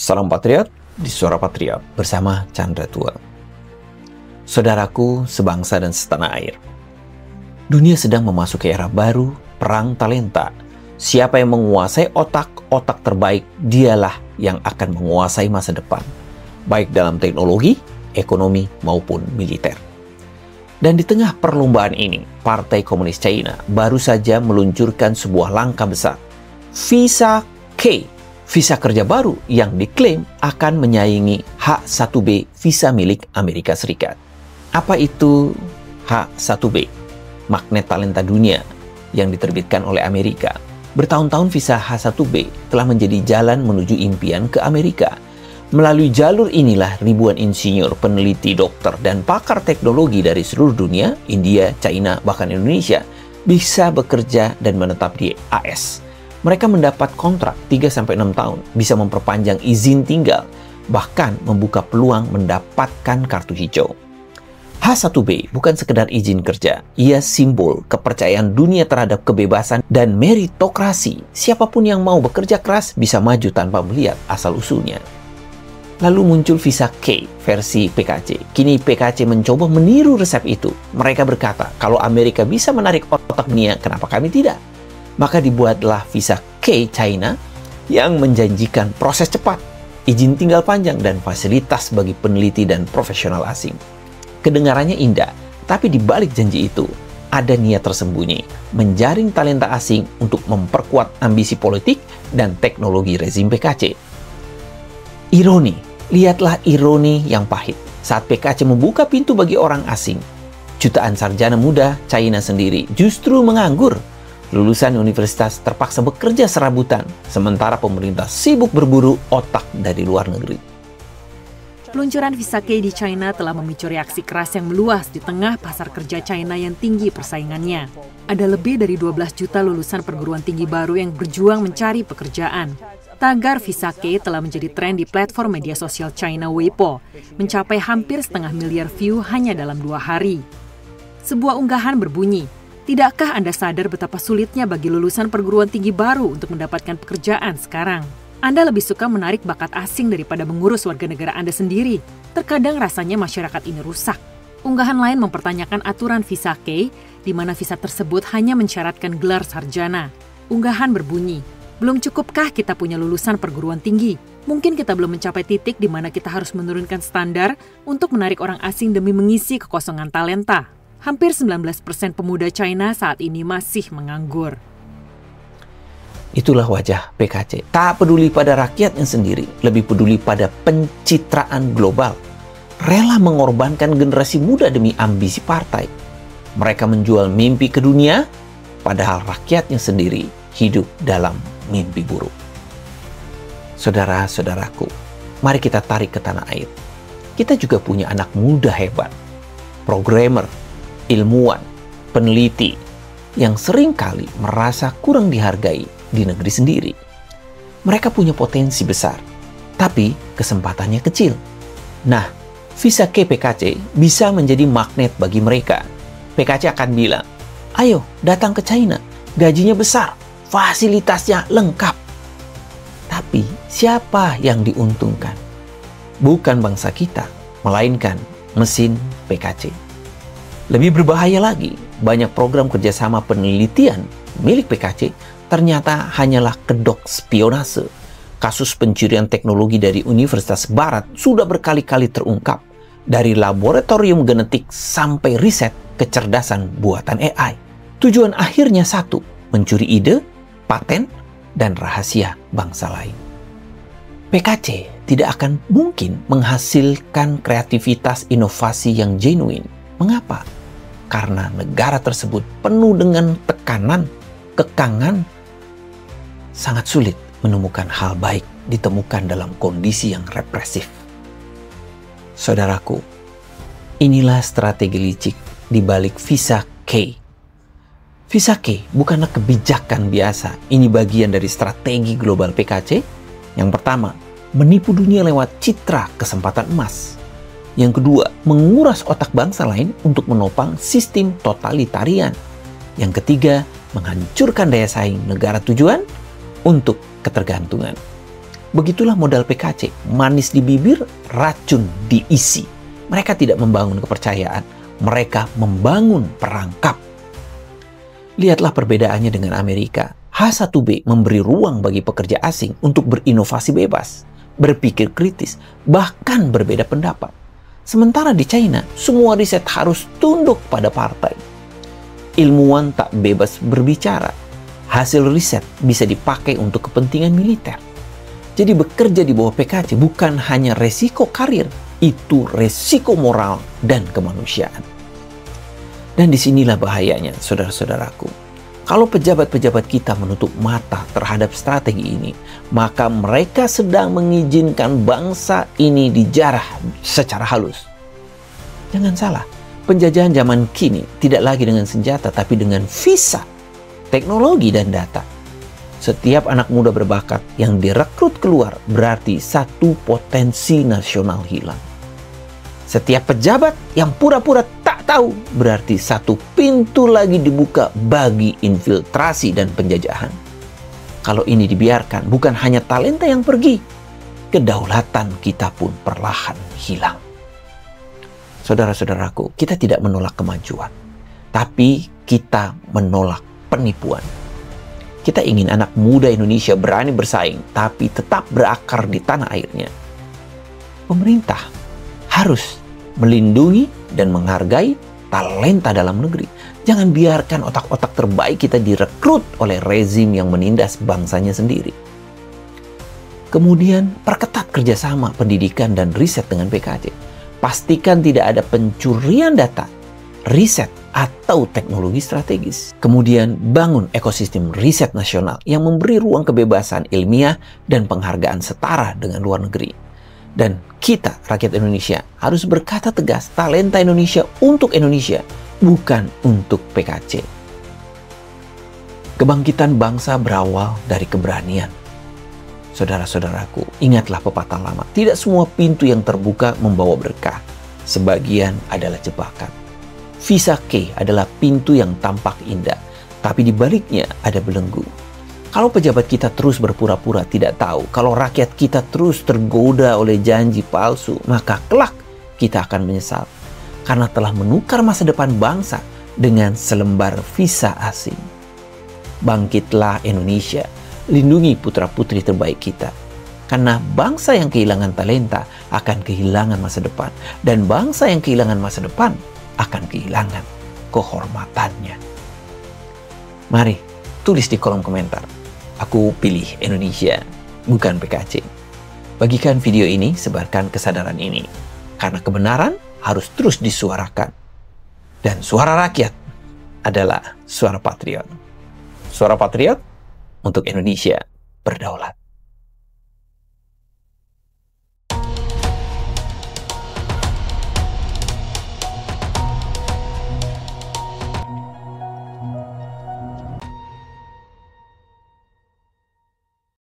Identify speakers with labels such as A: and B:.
A: Salam Patriot di Suara Patriot bersama Chandra Tua. Saudaraku sebangsa dan setanah air, dunia sedang memasuki era baru, perang talenta. Siapa yang menguasai otak terbaik, dialah yang akan menguasai masa depan, baik dalam teknologi, ekonomi, maupun militer. Dan di tengah perlombaan ini, Partai Komunis China baru saja meluncurkan sebuah langkah besar, Visa K, visa kerja baru yang diklaim akan menyaingi H-1B visa milik Amerika Serikat. Apa itu H-1B? Magnet talenta dunia yang diterbitkan oleh Amerika. Bertahun-tahun visa H-1B telah menjadi jalan menuju impian ke Amerika. Melalui jalur inilah ribuan insinyur, peneliti, dokter, dan pakar teknologi dari seluruh dunia, India, China, bahkan Indonesia, bisa bekerja dan menetap di AS. Mereka mendapat kontrak 3-6 tahun, bisa memperpanjang izin tinggal, bahkan membuka peluang mendapatkan kartu hijau. H-1B bukan sekedar izin kerja, ia simbol kepercayaan dunia terhadap kebebasan dan meritokrasi. Siapapun yang mau bekerja keras bisa maju tanpa melihat asal-usulnya. Lalu muncul visa K versi PKC. Kini PKC mencoba meniru resep itu. Mereka berkata, kalau Amerika bisa menarik otak dunia, kenapa kami tidak? Maka dibuatlah visa K China yang menjanjikan proses cepat, izin tinggal panjang, dan fasilitas bagi peneliti dan profesional asing. Kedengarannya indah, tapi di balik janji itu ada niat tersembunyi, menjaring talenta asing untuk memperkuat ambisi politik dan teknologi rezim PKC. Ironi, lihatlah ironi yang pahit. Saat PKC membuka pintu bagi orang asing, jutaan sarjana muda China sendiri justru menganggur. Lulusan universitas terpaksa bekerja serabutan, sementara pemerintah sibuk berburu otak dari luar negeri.
B: Peluncuran visa K di China telah memicu reaksi keras yang meluas di tengah pasar kerja China yang tinggi persaingannya. Ada lebih dari 12 juta lulusan perguruan tinggi baru yang berjuang mencari pekerjaan. Tagar visa K telah menjadi tren di platform media sosial China Weibo, mencapai hampir 500 miliar view hanya dalam 2 hari. Sebuah unggahan berbunyi, "Tidakkah Anda sadar betapa sulitnya bagi lulusan perguruan tinggi baru untuk mendapatkan pekerjaan sekarang? Anda lebih suka menarik bakat asing daripada mengurus warga negara Anda sendiri. Terkadang rasanya masyarakat ini rusak." Unggahan lain mempertanyakan aturan visa K, di mana visa tersebut hanya mensyaratkan gelar sarjana. Unggahan berbunyi, "Belum cukupkah kita punya lulusan perguruan tinggi? Mungkin kita belum mencapai titik di mana kita harus menurunkan standar untuk menarik orang asing demi mengisi kekosongan talenta." Hampir 19% pemuda China saat ini masih menganggur.
A: Itulah wajah PKC. Tak peduli pada rakyatnya sendiri, lebih peduli pada pencitraan global. Rela mengorbankan generasi muda demi ambisi partai. Mereka menjual mimpi ke dunia, padahal rakyatnya sendiri hidup dalam mimpi buruk. Saudara-saudaraku, mari kita tarik ke tanah air. Kita juga punya anak muda hebat, programmer, ilmuwan, peneliti, yang seringkali merasa kurang dihargai di negeri sendiri. Mereka punya potensi besar, tapi kesempatannya kecil. Nah, visa K PKC bisa menjadi magnet bagi mereka. PKC akan bilang, ayo datang ke China, gajinya besar, fasilitasnya lengkap. Tapi siapa yang diuntungkan? Bukan bangsa kita, melainkan mesin PKC. Lebih berbahaya lagi, banyak program kerjasama penelitian milik PKC ternyata hanyalah kedok spionase. Kasus pencurian teknologi dari Universitas Barat sudah berkali-kali terungkap, dari laboratorium genetik sampai riset kecerdasan buatan AI. Tujuan akhirnya satu, mencuri ide, paten, dan rahasia bangsa lain. PKC tidak akan mungkin menghasilkan kreativitas inovasi yang genuine. Mengapa? Karena negara tersebut penuh dengan tekanan, kekangan, sangat sulit menemukan hal baik ditemukan dalam kondisi yang represif. Saudaraku, inilah strategi licik di balik visa K. Visa K bukanlah kebijakan biasa, ini bagian dari strategi global PKC. Yang pertama, menipu dunia lewat citra kesempatan emas. Yang kedua, menguras otak bangsa lain untuk menopang sistem totalitarian. Yang ketiga, menghancurkan daya saing negara tujuan untuk ketergantungan. Begitulah modal PKC, manis di bibir, racun diisi. Mereka tidak membangun kepercayaan, mereka membangun perangkap. Lihatlah perbedaannya dengan Amerika. H1B memberi ruang bagi pekerja asing untuk berinovasi bebas, berpikir kritis, bahkan berbeda pendapat. Sementara di China, semua riset harus tunduk pada partai. Ilmuwan tak bebas berbicara. Hasil riset bisa dipakai untuk kepentingan militer. Jadi bekerja di bawah PKC bukan hanya resiko karir, itu resiko moral dan kemanusiaan. Dan disinilah bahayanya, saudara-saudaraku. Kalau pejabat-pejabat kita menutup mata terhadap strategi ini, maka mereka sedang mengizinkan bangsa ini dijarah secara halus. Jangan salah, penjajahan zaman kini tidak lagi dengan senjata, tapi dengan visa, teknologi, dan data. Setiap anak muda berbakat yang direkrut keluar berarti satu potensi nasional hilang. Setiap pejabat yang pura-pura tak tahu berarti satu pintu lagi dibuka bagi infiltrasi dan penjajahan. Kalau ini dibiarkan, bukan hanya talenta yang pergi, kedaulatan kita pun perlahan hilang. Saudara-saudaraku, kita tidak menolak kemajuan, tapi kita menolak penipuan. Kita ingin anak muda Indonesia berani bersaing, tapi tetap berakar di tanah airnya. Pemerintah harus melindungi dan menghargai talenta dalam negeri. Jangan biarkan otak-otak terbaik kita direkrut oleh rezim yang menindas bangsanya sendiri. Kemudian, perketat kerjasama pendidikan dan riset dengan PKC. Pastikan tidak ada pencurian data, riset, atau teknologi strategis. Kemudian, bangun ekosistem riset nasional yang memberi ruang kebebasan ilmiah dan penghargaan setara dengan luar negeri. Dan kita, rakyat Indonesia, harus berkata tegas, talenta Indonesia untuk Indonesia, bukan untuk PKC. Kebangkitan bangsa berawal dari keberanian. Saudara-saudaraku, ingatlah pepatah lama, tidak semua pintu yang terbuka membawa berkah. Sebagian adalah jebakan. Visa K adalah pintu yang tampak indah, tapi di baliknya ada belenggu. Kalau pejabat kita terus berpura-pura tidak tahu, kalau rakyat kita terus tergoda oleh janji palsu, maka kelak kita akan menyesal karena telah menukar masa depan bangsa dengan selembar visa asing. Bangkitlah Indonesia, lindungi putra-putri terbaik kita. Karena bangsa yang kehilangan talenta akan kehilangan masa depan, dan bangsa yang kehilangan masa depan akan kehilangan kehormatannya. Mari tulis di kolom komentar. Aku pilih Indonesia, bukan PKC. Bagikan video ini, sebarkan kesadaran ini. Karena kebenaran harus terus disuarakan. Dan suara rakyat adalah suara patriot. Suara patriot untuk Indonesia berdaulat.